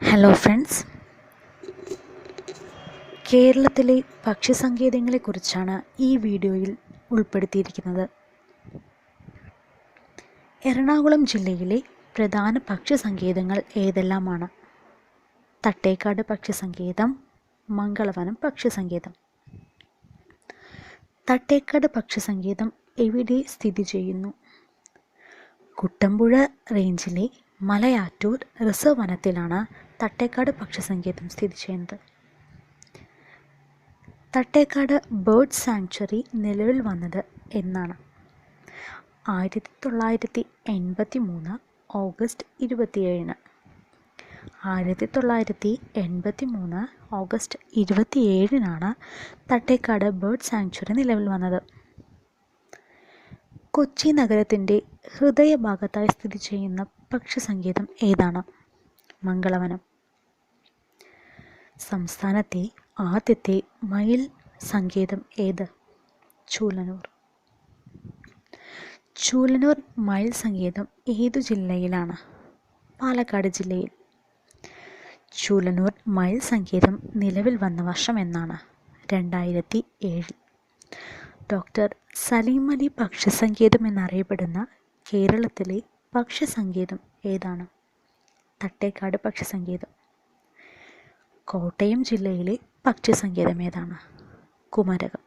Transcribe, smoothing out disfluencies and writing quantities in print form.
Hello friends, കേരളത്തിലെ പക്ഷിസങ്കേതങ്ങളെക്കുറിച്ചാണ് ഈ വീഡിയോയിൽ ഉൾപ്പെടുത്തിയിരിക്കുന്നത്. എറണാകുളം ജില്ലയിലെ പ്രധാന പക്ഷിസങ്കേതങ്ങൾ ഏതെല്ലാമാണ്? തട്ടേക്കാട് പക്ഷിസങ്കേതം, മംഗളവനം പക്ഷിസങ്കേതം. തട്ടേക്കാട് പക്ഷിസങ്കേതം എവിടെ സ്ഥിതി ചെയ്യുന്നു? കുട്ടമ്പുഴ റേഞ്ചിലെ മലയാറ്റൂർ റിസർവ് വനത്തിലാണ് തട്ടേക്കാട് പക്ഷിസങ്കേതം സ്ഥിതി ചെയ്യുന്നത്. തട്ടേക്കാട് ബേർഡ് സാങ്ച്വറി നിലവിൽ വന്നത് എന്നാണ്? 1983 August 27. 1983 August 27 Thattekad bird sanctuary നിലവിൽ വന്നത്. കൊച്ചി നഗരത്തിൻ്റെ ഹൃദയഭാഗത്തായി സ്ഥിതി ചെയ്യുന്ന പക്ഷിസങ്കേതം ഏതാണ്? മംഗളവനം. സംസ്ഥാനത്തെ ആദ്യത്തെ മയിൽ സങ്കേതം ഏത്? ചൂലന്നൂർ. ചൂലന്നൂർ മയിൽ സങ്കേതം ഏതു ജില്ലയിലാണ്? പാലക്കാട് ജില്ലയിൽ. ചൂലന്നൂർ മയിൽ സങ്കേതം നിലവിൽ വന്ന വർഷം എന്നാണ്? 2007. ഡോക്ടർ സലീം അലി പക്ഷിസങ്കേതം എന്നറിയപ്പെടുന്ന കേരളത്തിലെ പക്ഷിസങ്കേതം ഏതാണ്? തട്ടേക്കാട് പക്ഷിസങ്കേതം. കോട്ടയം ജില്ലയിലെ പക്ഷിസങ്കേതം ഏതാണ്? കുമരകം.